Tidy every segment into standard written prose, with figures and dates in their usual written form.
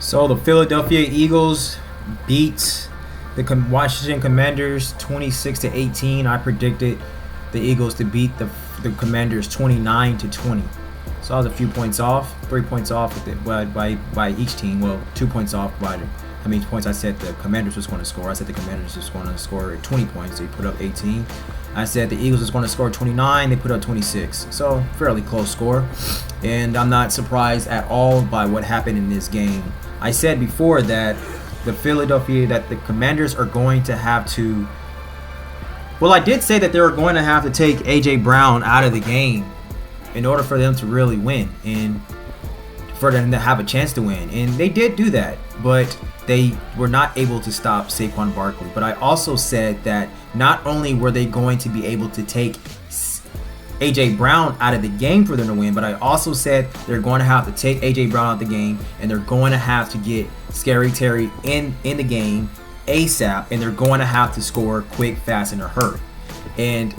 So the Philadelphia Eagles beat the Washington Commanders 26-18. I predicted the Eagles to beat the Commanders 29-20. So I was a few points off, 3 points off with it, by each team. Well, 2 points off by how many points I said the Commanders was going to score. I said the Commanders was going to score 20 points. They put up 18. I said the Eagles was going to score 29. They put up 26. So fairly close score. And I'm not surprised at all by what happened in this game. I said before that the Commanders are going to have to. Well, I did say that they were going to have to take A.J. Brown out of the game in order for them to really win and for them to have a chance to win. And they did do that, but they were not able to stop Saquon Barkley. But I also said that not only were they going to be able to take A.J. Brown out of the game for them to win, but I also said they're going to have to take A.J. Brown out of the game, and they're going to have to get Scary Terry in the game ASAP, and they're going to have to score quick, fast, in a hurry. And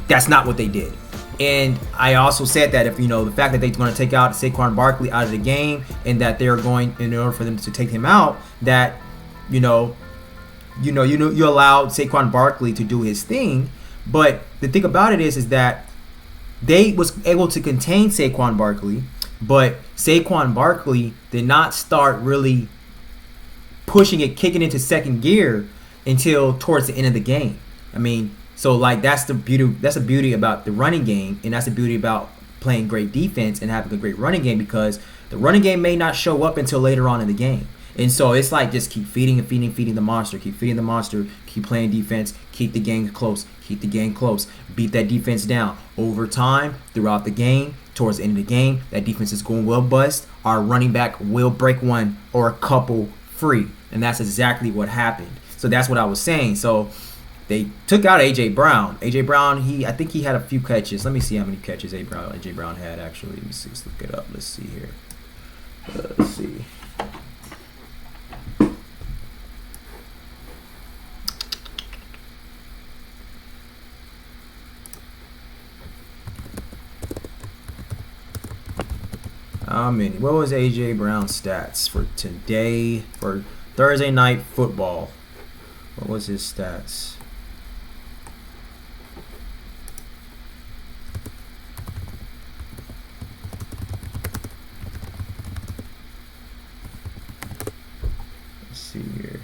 that's not what they did. And I also said that if the fact that they're going to take out Saquon Barkley out of the game, and that they're going, in order for them to take him out, that you allowed Saquon Barkley to do his thing. But the thing about it is that they was able to contain Saquon Barkley, but Saquon Barkley did not start really pushing it, kicking into second gear until towards the end of the game. I mean, so that's the beauty. That's the beauty about the running game, and that's the beauty about playing great defense and having a great running game, because the running game may not show up until later on in the game. And so it's like just keep feeding the monster, keep feeding the monster, keep playing defense, keep the game close, beat that defense down. Over time, throughout the game, towards the end of the game, that defense is going well bust. Our running back will break one or a couple free. And that's exactly what happened. So that's what I was saying. So they took out A.J. Brown. A.J. Brown, I think he had a few catches. Let me see how many catches A.J. Brown had, actually. Let me see. Let's look it up. Let's see here. Let's see. What was A.J. Brown's stats for today, for Thursday Night Football? What was his stats? Let's see here.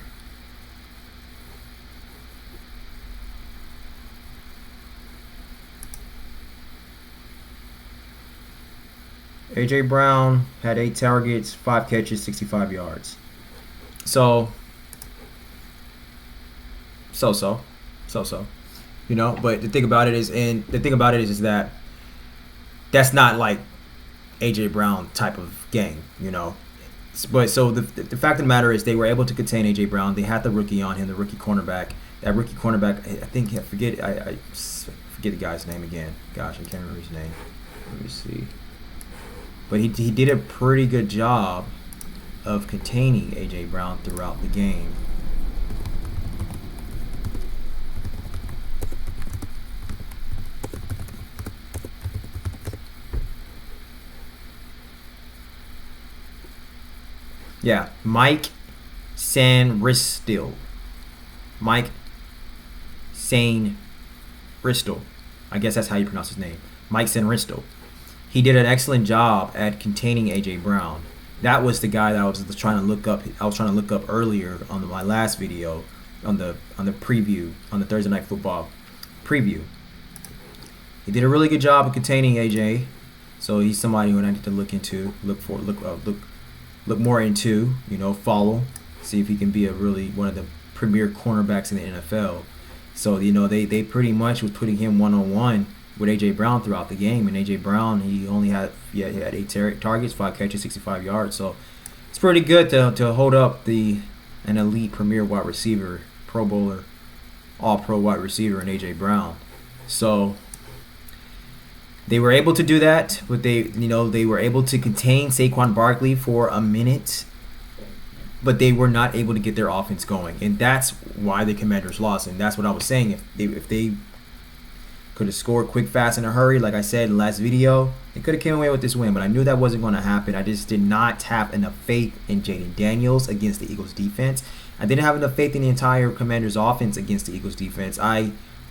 A.J. Brown had 8 targets, 5 catches, 65 yards. So. But the thing about it is that that's not like A.J. Brown type of game, But so the fact of the matter is they were able to contain A.J. Brown. They had the rookie on him, the rookie cornerback. That rookie cornerback, I forget the guy's name again. Gosh, I can't remember his name. Let me see. But he did a pretty good job of containing A.J. Brown throughout the game. Yeah, Mike Sanristil. Mike Sanristil. I guess that's how you pronounce his name. Mike Sanristil. He did an excellent job at containing A.J. Brown. That was the guy that I was trying to look up. I was trying to look up earlier on my last video, on the preview, on the Thursday Night Football preview. He did a really good job of containing A.J. So he's somebody who I need to look into, look more into, follow, see if he can be one of the premier cornerbacks in the NFL. So they pretty much was putting him one-on-one with A.J. Brown throughout the game, and A.J. Brown, he had 8 targets, 5 catches, 65 yards. So it's pretty good to hold up an elite premier wide receiver, Pro Bowler, All-Pro wide receiver in A.J. Brown. So they were able to do that, but they were able to contain Saquon Barkley for a minute, but they were not able to get their offense going, and that's why the Commanders lost. And that's what I was saying. If they Could have scored quick, fast, in a hurry. Like I said in the last video, they could have came away with this win, but I knew that wasn't going to happen. I just did not have enough faith in Jaylen Daniels against the Eagles defense. I didn't have enough faith in the entire Commanders offense against the Eagles defense.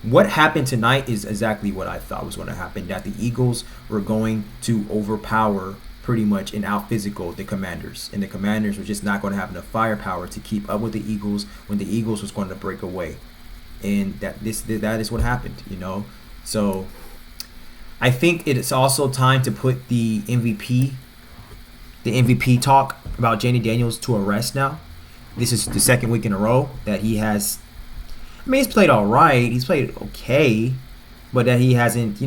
What happened tonight is exactly what I thought was going to happen, that the Eagles were going to overpower pretty much and out physical the Commanders, and the Commanders were just not going to have enough firepower to keep up with the Eagles when the Eagles was going to break away. And that is what happened, So I think it is also time to put the MVP talk about Jaylen Daniels to a rest now. This is the second week in a row that he has. I mean, he's played all right. He's played okay, but that he hasn't. He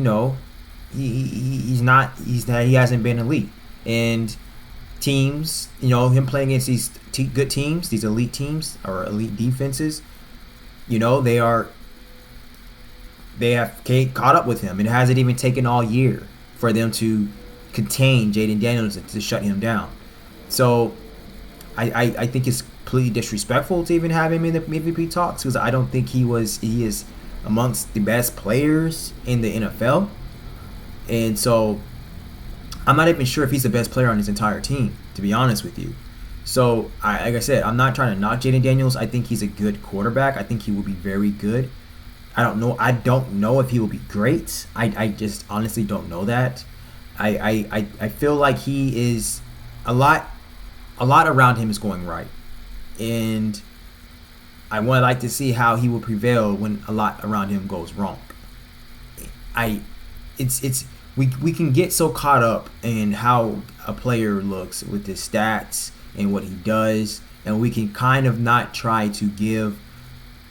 hasn't been elite. And teams, him playing against these good teams, these elite teams or elite defenses, they have caught up with him. It hasn't even taken all year for them to contain Jaylen Daniels to shut him down. So I think it's completely disrespectful to even have him in the MVP talks, because I don't think he is amongst the best players in the NFL. And so I'm not even sure if he's the best player on his entire team, to be honest with you. So, like I said, I'm not trying to knock Jaylen Daniels. I think he's a good quarterback. I think he will be very good. I don't know if he will be great. I just honestly don't know that. I feel like he is a lot around him is going right, and I would like to see how he will prevail when a lot around him goes wrong. We can get so caught up in how a player looks with his stats and what he does, and we can kind of not try to give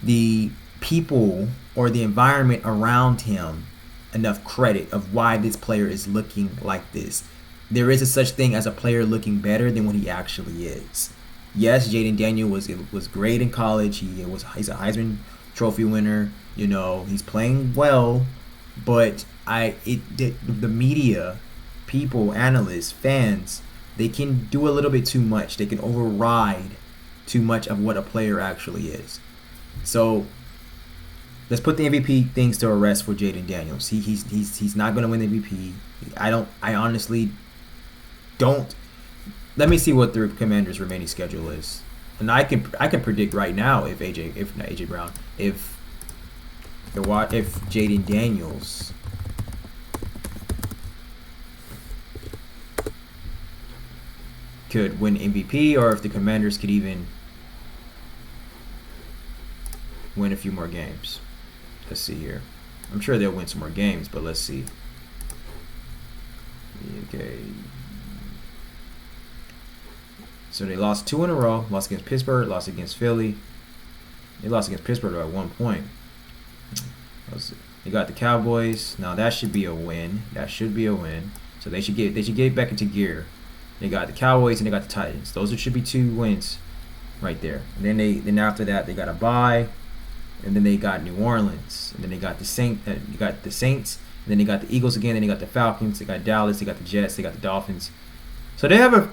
the people or the environment around him enough credit of why this player is looking like this. There is a such thing as a player looking better than what he actually is. Yes, Jaylen Daniels was great in college. He's a Heisman Trophy winner. He's playing well, but the media, people, analysts, fans, they can do a little bit too much. They can override too much of what a player actually is. So let's put the MVP things to a rest for Jaylen Daniels. He's not going to win the MVP. I honestly don't. Let me see what the Commanders' remaining schedule is, and I can predict right now if Jaylen Daniels could win MVP, or if the Commanders could even win a few more games. Let's see here. I'm sure they'll win some more games, but let's see. Okay. So they lost 2 in a row. Lost against Pittsburgh, lost against Philly. They lost against Pittsburgh at 1 point. They got the Cowboys. Now that should be a win. So they should get back into gear. They got the Cowboys and they got the Titans. Those should be 2 wins right there. And then after that they got a bye, and then they got New Orleans, and then they got the Saints, and then they got the Eagles again, then they got the Falcons, they got Dallas, they got the Jets, they got the Dolphins. So they have a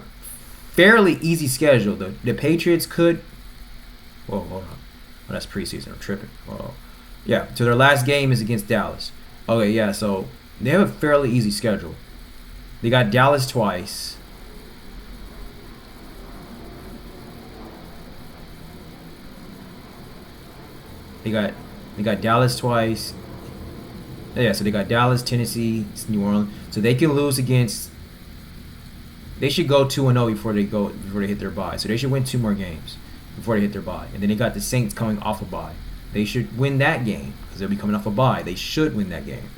fairly easy schedule. The Patriots could. Whoa, hold on. Oh, that's preseason. I'm tripping. Whoa. Yeah. So their last game is against Dallas. Okay. Yeah. So they have a fairly easy schedule. They got Dallas twice. They got Dallas twice. Yeah. So they got Dallas, Tennessee, New Orleans. So they can lose against. They should go 2-0 before they hit their bye. So they should win 2 more games before they hit their bye. And then they got the Saints coming off a bye. They should win that game because they'll be coming off a bye. They should win that game.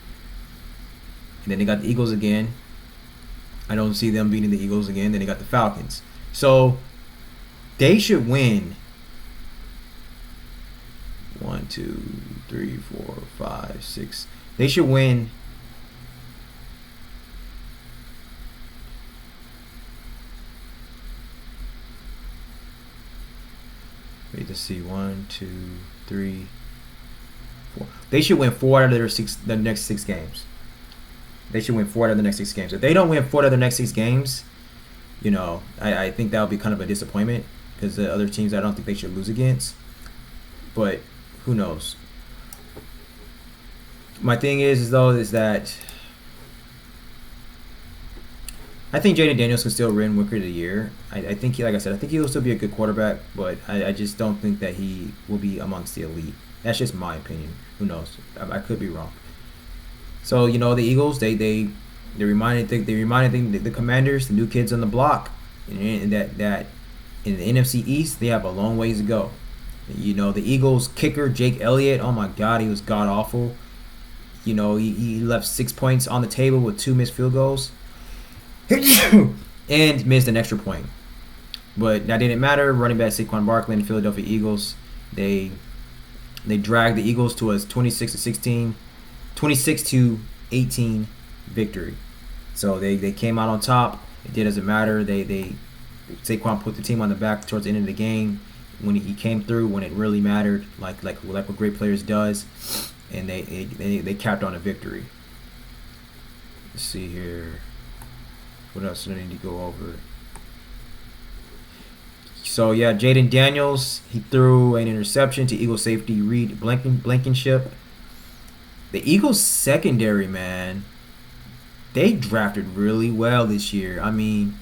And then they got the Eagles again. I don't see them beating the Eagles again. Then they got the Falcons. So they should win 1, 2, 3, 4, 5, 6. They should win. Wait to see 1, 2, 3, 4. They should win 4 out of the next 6 games. They should win 4 out of the next 6 games. If they don't win 4 out of the next 6 games, I think that would be kind of a disappointment because the other teams I don't think they should lose against. But who knows? My thing is though is that I think Jaden Daniels can still win Rookie of the Year. I think he, like I said, I think he will still be a good quarterback, but I just don't think that he will be amongst the elite. That's just my opinion. Who knows? I could be wrong. So the Eagles, they reminded the Commanders, the new kids on the block, and that in the NFC East they have a long ways to go. The Eagles kicker Jake Elliott. Oh my God, he was god awful. He left 6 points on the table with 2 missed field goals. And missed an extra point. But that didn't matter. Running back Saquon Barkley and the Philadelphia Eagles, they dragged the Eagles to a 26-18 victory. So they came out on top. It doesn't matter. Saquon put the team on the back towards the end of the game when he came through when it really mattered, like what great players does, and they capped on a victory. Let's see here. What else do I need to go over? So yeah, Jaden Daniels, he threw an interception to Eagles safety Reed Blankenship. The Eagles secondary, man, they drafted really well this year. I mean,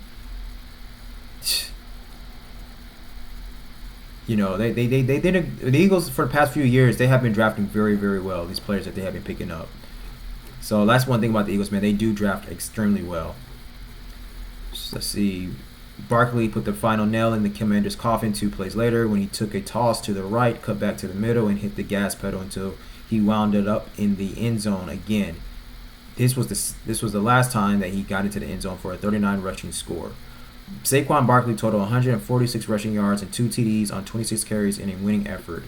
the Eagles for the past few years, they have been drafting very, very well, these players that they have been picking up. So that's one thing about the Eagles, man. They do draft extremely well. Let's see. Barkley put the final nail in the Commanders' coffin 2 plays later when he took a toss to the right, cut back to the middle, and hit the gas pedal until he wound it up in the end zone again. This was the last time that he got into the end zone for a 39 rushing score. Saquon Barkley totaled 146 rushing yards and 2 TDs on 26 carries in a winning effort.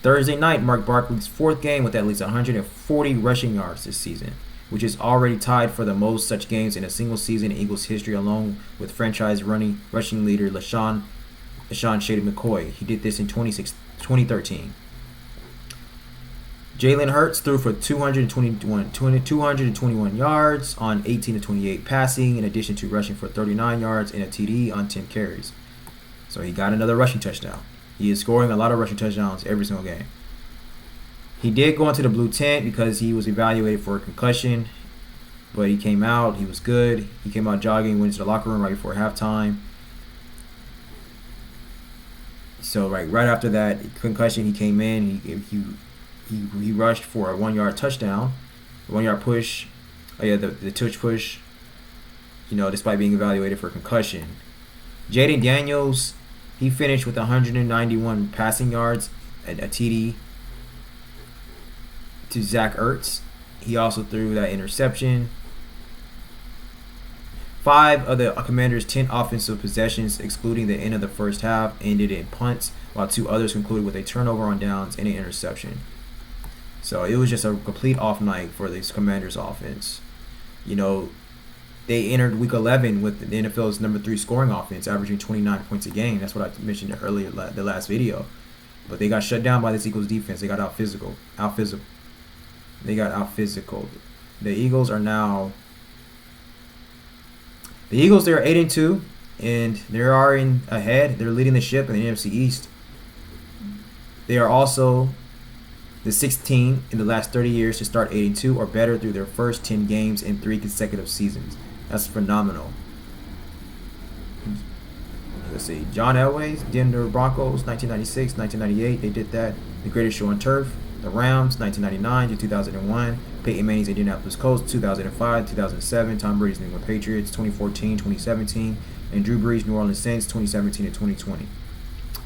Thursday night marked Barkley's 4th game with at least 140 rushing yards this season, which is already tied for the most such games in a single season in Eagles history, along with franchise rushing leader LaShawn Shady McCoy. He did this in 2013. Jalen Hurts threw for 221 yards on 18 to 28 passing, in addition to rushing for 39 yards and a TD on 10 carries. So he got another rushing touchdown. He is scoring a lot of rushing touchdowns every single game. He did go into the blue tent because he was evaluated for a concussion, but he came out. He was good. He came out jogging, went into the locker room right before halftime. So right after that concussion, he came in. He rushed for a 1-yard touchdown, a 1-yard push. The touch push. Despite being evaluated for concussion. Jaden Daniels, he finished with 191 passing yards and a TD to Zach Ertz. He also threw that interception. 5 of the Commanders' 10 offensive possessions, excluding the end of the first half, ended in punts, while 2 others concluded with a turnover on downs and an interception. So it was just a complete off night for this Commanders offense. They entered Week 11 with the NFL's number 3 scoring offense, averaging 29 points a game. That's what I mentioned earlier, the last video. But they got shut down by this Eagles defense. They got out physical. They got out physical. The Eagles are now. The Eagles, they're 8-2, and they are ahead. They're leading the ship in the NFC East. They are also the 6th team in the last 30 years to start 8-2 or better through their first 10 games in 3 consecutive seasons. That's phenomenal. Let's see. John Elway's Denver Broncos, 1996, 1998. They did that. The Greatest Show on Turf. The Rams, 1999 to 2001. Peyton Manning's Indianapolis Colts, 2005, 2007. Tom Brady's New England Patriots, 2014, 2017. And Drew Brees' New Orleans Saints, 2017 and 2020.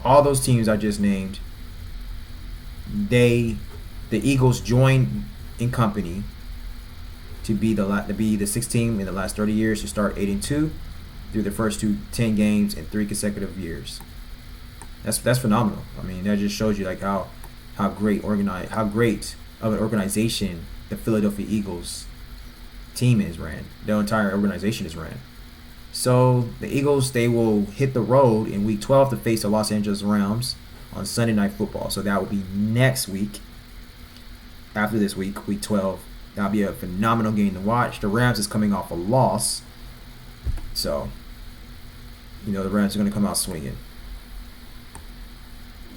All those teams I just named, the Eagles joined in company to be the 6th team in the last 30 years to start 8-2 through the first 10 games in 3 consecutive years. That's phenomenal. I mean, that just shows you like how great of an organization the Philadelphia Eagles team is ran. The entire organization is ran. So the Eagles, they will hit the road in Week 12 to face the Los Angeles Rams on Sunday Night Football. So that will be next week. After this week, Week 12, that'll be a phenomenal game to watch. The Rams is coming off a loss, so the Rams are going to come out swinging.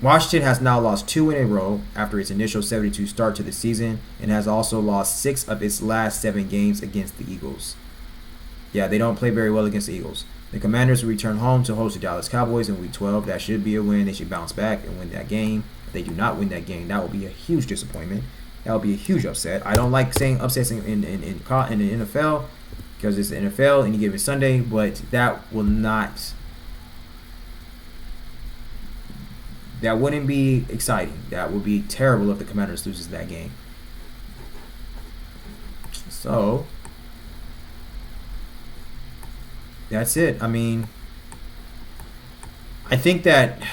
Washington has now lost 2 in a row after its initial 72 start to the season and has also lost 6 of its last 7 games against the Eagles. Yeah, they don't play very well against the Eagles. The Commanders will return home to host the Dallas Cowboys in Week 12. That should be a win. They should bounce back and win that game. If they do not win that game, that will be a huge disappointment. That will be a huge upset. I don't like saying upsets in the NFL because it's the NFL any given Sunday, but that will not. That wouldn't be exciting. That would be terrible if the Commanders loses that game. So that's it. I mean, I think that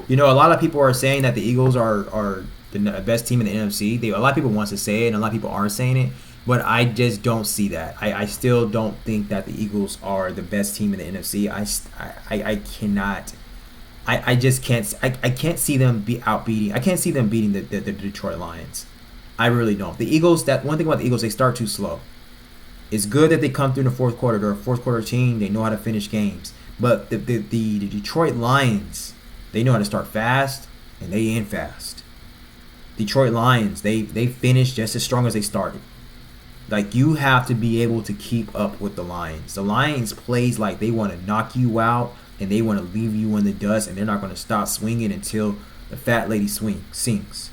a lot of people are saying that the Eagles are the best team in the NFC. A lot of people want to say it, and a lot of people are saying it, but I just don't see that. I still don't think that the Eagles are the best team in the NFC. I cannot. I just can't. I can't see them beating. I can't see them beating the Detroit Lions. I really don't. The Eagles. That one thing about the Eagles, they start too slow. It's good that they come through in the fourth quarter. They're a fourth quarter team. They know how to finish games. But the Detroit Lions, they know how to start fast and they end fast. Detroit Lions, they finish just as strong as they started. Like, you have to be able to keep up with the Lions. The Lions plays like they want to knock you out and they want to leave you in the dust, and they're not going to stop swinging until the fat lady sings.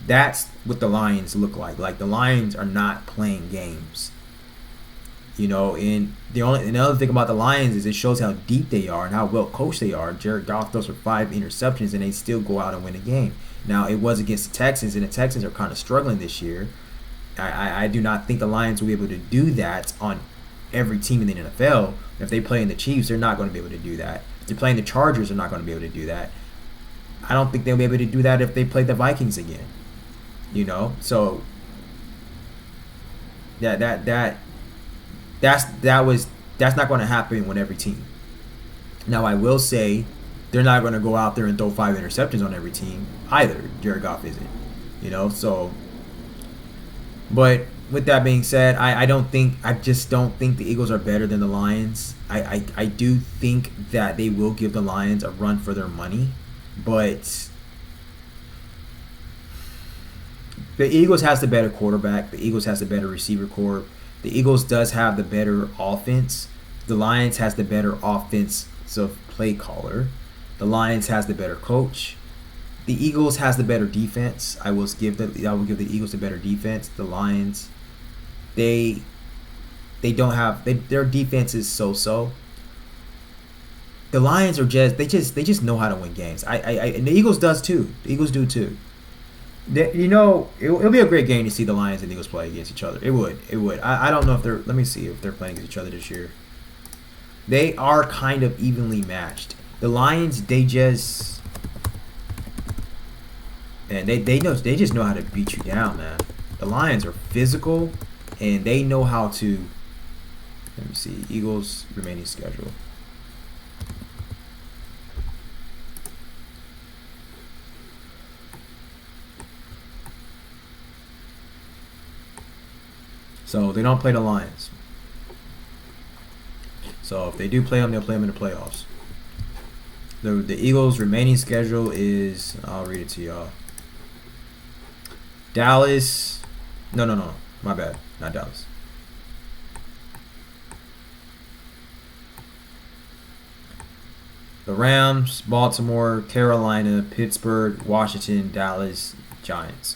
That's what the Lions look like. Like, the Lions are not playing games. And another thing about the Lions is it shows how deep they are and how well coached they are. Jared Goff throws for 5 interceptions and they still go out and win a game. Now, it was against the Texans, and the Texans are kind of struggling this year. I do not think the Lions will be able to do that on every team in the NFL. If they play in the Chiefs, they're not going to be able to do that. If they're playing the Chargers, they're not going to be able to do that. I don't think they'll be able to do that if they play the Vikings again. So that's not going to happen with every team. Now, I will say they're not going to go out there and throw 5 interceptions on every team either. Jared Goff isn't. So. But with that being said, I just don't think the Eagles are better than the Lions. I do think that they will give the Lions a run for their money, but the Eagles has the better quarterback. The Eagles has the better receiver corps. The Eagles does have the better offense. The Lions has the better offensive play caller. The Lions has the better coach. The Eagles has the better defense. I will give the Eagles the better defense. The Lions, they don't have their defense is so. The Lions are they just know how to win games. And the Eagles does too. The Eagles do too. It'll be a great game to see the Lions and the Eagles play against each other. It would. I don't know if let me see if they're playing against each other this year. They are kind of evenly matched. The Lions, they just know how to beat you down, man. The Lions are physical, and they know how to. Let me see. Eagles remaining schedule. So they don't play the Lions. So if they do play them, they'll play them in the playoffs. The Eagles' remaining schedule is, I'll read it to y'all. Dallas. No. My bad. Not Dallas. The Rams, Baltimore, Carolina, Pittsburgh, Washington, Dallas, Giants.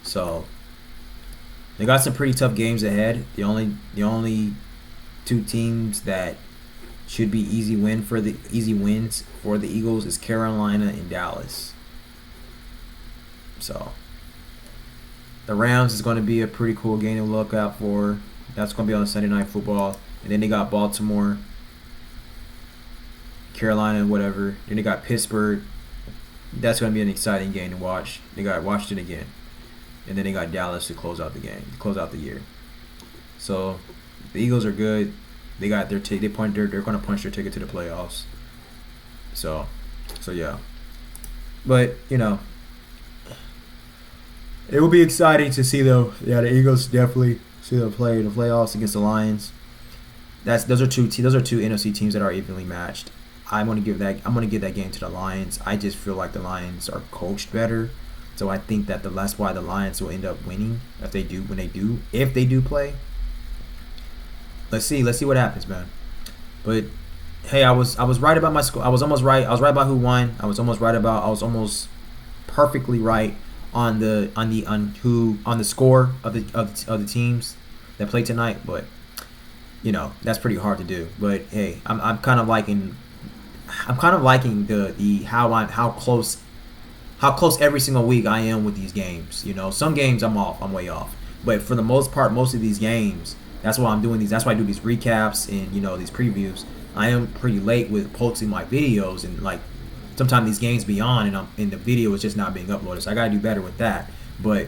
So they got some pretty tough games ahead. The only 2 teams that should be easy wins for the Eagles is Carolina and Dallas. So the Rams is going to be a pretty cool game to look out for. That's going to be on Sunday Night Football. And then they got Baltimore, Carolina, whatever. Then they got Pittsburgh. That's going to be an exciting game to watch. They got Washington again. And then they got Dallas to close out the game, to close out the year. So the Eagles are good. They got their they're going to punch their ticket to the playoffs. So yeah. But, it will be exciting to see them. Yeah, the Eagles definitely see them play in the playoffs against the Lions. Those are two NFC teams that are evenly matched. I'm gonna give that game to the Lions. I just feel like the Lions are coached better. So I think that that's why the Lions will end up winning if they do play. Let's see what happens, man. But hey, I was right about my score. I was almost right. I was right about who won. I was almost perfectly right on the score of the teams that played tonight. But that's pretty hard to do. But hey, I'm kind of liking the how close every single week I am with these games. Some games I'm way off, but for the most part, most of these games, that's why I'm doing these. That's why I do these recaps and these previews. I am pretty late with posting my videos, and like sometimes these games be on and the video is just not being uploaded. So I gotta do better with that. But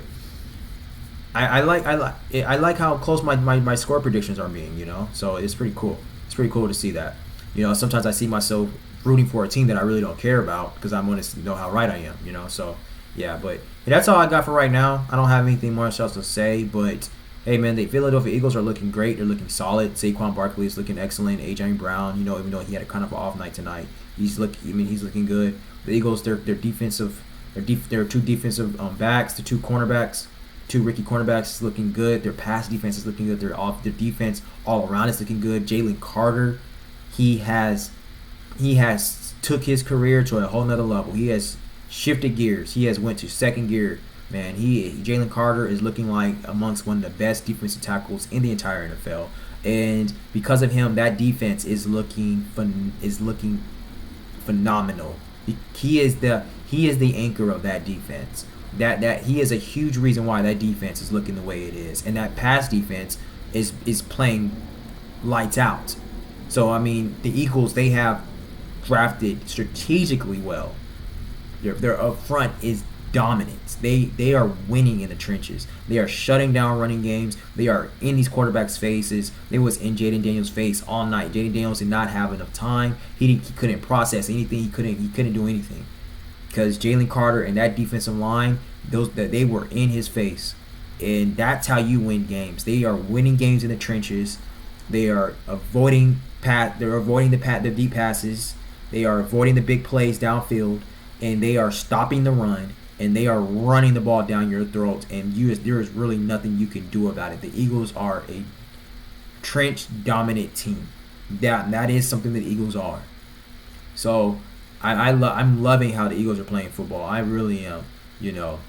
I like how close my score predictions are being. So it's pretty cool. It's pretty cool to see that. Sometimes I see myself rooting for a team that I really don't care about because I want to know how right I am. So yeah, but that's all I got for right now. I don't have anything more else to say, but hey man, the Philadelphia Eagles are looking great. They're looking solid. Saquon Barkley is looking excellent. A.J. Brown, even though he had a kind of an off night tonight, he's looking good. The Eagles, they're defensive. They're two defensive backs, the two cornerbacks, two rookie cornerbacks is looking good. Their pass defense is looking good. Their defense all around is looking good. Jalen Carter, he has took his career to a whole nother level. He has shifted gears. He has went to second gear. Man, Jalen Carter is looking like amongst one of the best defensive tackles in the entire NFL, and because of him, that defense is looking phenomenal. He is the anchor of that defense. That he is a huge reason why that defense is looking the way it is, and that pass defense is playing lights out. So I mean, the Eagles, they have drafted strategically well. Their up front is dominant. They are winning in the trenches. They are shutting down running games. They are in these quarterbacks' faces. They was in Jaylen Daniels' face all night. Jaylen Daniels did not have enough time. He couldn't process anything. He couldn't do anything because Jalen Carter and that defensive line, they were in his face, and that's how you win games. They are winning games in the trenches. They are avoiding the deep passes. They are avoiding the big plays downfield, and they are stopping the run, and they are running the ball down your throat, and there is really nothing you can do about it. The Eagles are a trench-dominant team. That is something that the Eagles are. So I'm loving how the Eagles are playing football. I really am. I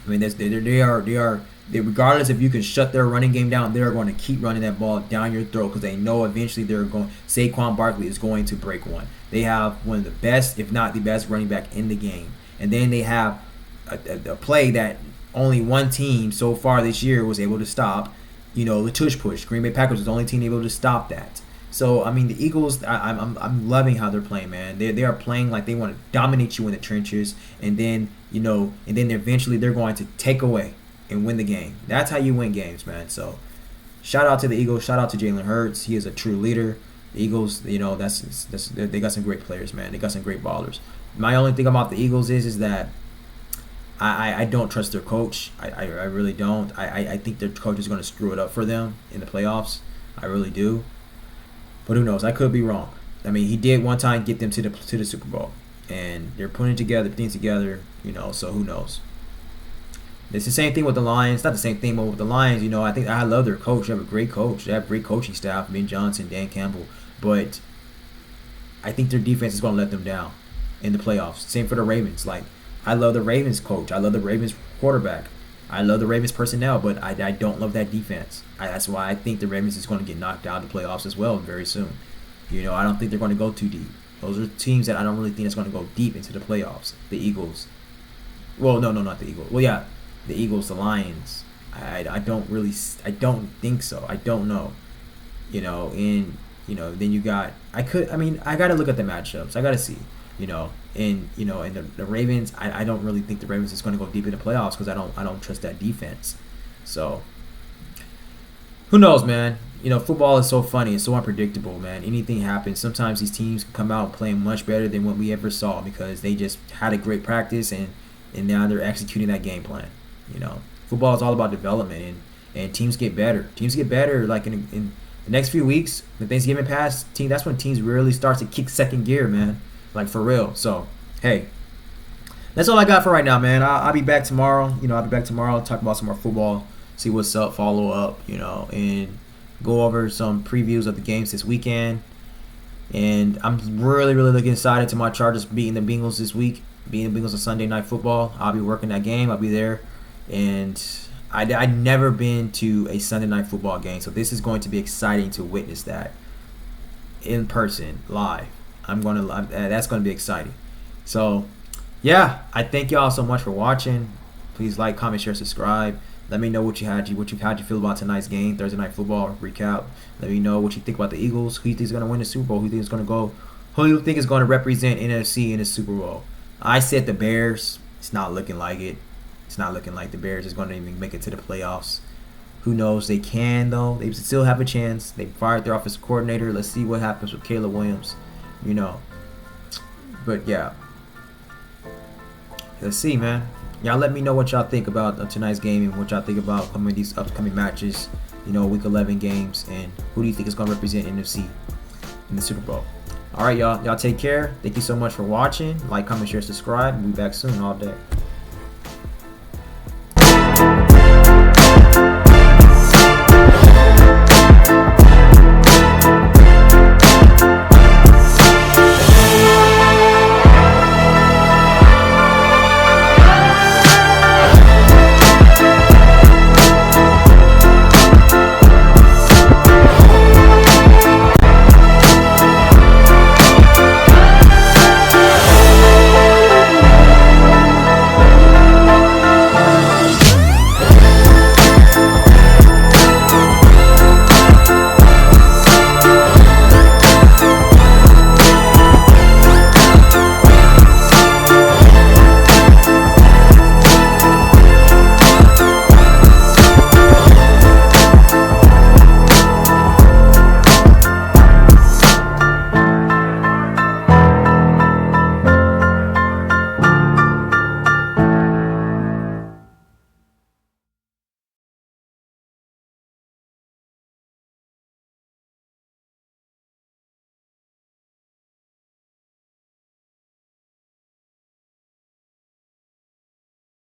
mean, they are regardless if you can shut their running game down, they're going to keep running that ball down your throat because they know eventually Saquon Barkley is going to break one. They have one of the best, if not the best, running back in the game. And then they have a play that only one team so far this year was able to stop, the tush push. Green Bay Packers was the only team able to stop that. So, I mean, the Eagles, I'm loving how they're playing, man. They are playing like they want to dominate you in the trenches, and then, eventually they're going to take away and win the game. That's how you win games, man. So, shout out to the Eagles. Shout out to Jalen Hurts. He is a true leader. The Eagles, they got some great players, man. They got some great ballers. My only thing about the Eagles is that I don't trust their coach. I really don't. I think their coach is going to screw it up for them in the playoffs. I really do. But who knows? I could be wrong. I mean, he did one time get them to the Super Bowl, and they're putting things together. So who knows? It's the same thing with the Lions. Not the same thing, but with the Lions, I think I love their coach. They have a great coach. They have great coaching staff. Ben Johnson, Dan Campbell. But I think their defense is going to let them down in the playoffs. Same for the Ravens. Like, I love the Ravens coach. I love the Ravens quarterback. I love the Ravens personnel, but I don't love that defense. That's why I think the Ravens is going to get knocked out of the playoffs as well very soon. I don't think they're going to go too deep. Those are teams that I don't really think is going to go deep into the playoffs. The Eagles. Well, no, not the Eagles. Well, yeah, the Eagles, the Lions. I don't think so. I don't know. Then you got. I got to look at the matchups. I got to see. And the Ravens, I don't really think the Ravens is going to go deep in the playoffs because I don't trust that defense. So who knows, man? Football is so funny. It's so unpredictable, man. Anything happens. Sometimes these teams can come out playing much better than what we ever saw because they just had a great practice and now they're executing that game plan. Football is all about development and teams get better. Teams get better like in The next few weeks, the Thanksgiving pass, that's when teams really start to kick second gear, man. Like, for real. So, hey, that's all I got for right now, man. I'll be back tomorrow. I'll be back tomorrow, talk about some more football, see what's up, follow up, and go over some previews of the games this weekend. And I'm really, really looking excited to my Chargers beating the Bengals this week, beating the Bengals on Sunday Night Football. I'll be working that game. I'll be there. And I'd never been to a Sunday Night Football game, so this is going to be exciting to witness that in person, live. That's going to be exciting. So, yeah, I thank y'all so much for watching. Please like, comment, share, subscribe. Let me know what you feel about tonight's game, Thursday Night Football recap. Let me know what you think about the Eagles. Who you think is going to win the Super Bowl? Who you think is going to represent NFC in the Super Bowl? I said the Bears. It's not looking like it. It's not looking like the Bears is going to even make it to the playoffs. Who knows? They can, though. They still have a chance. They fired their offensive coordinator. Let's see what happens with Caleb Williams. But yeah. Let's see, man. Y'all let me know what y'all think about tonight's game and what y'all think about some of these upcoming matches, week 11 games, and who do you think is going to represent NFC in the Super Bowl. All right, y'all. Y'all take care. Thank you so much for watching. Like, comment, share, subscribe. We'll be back soon all day.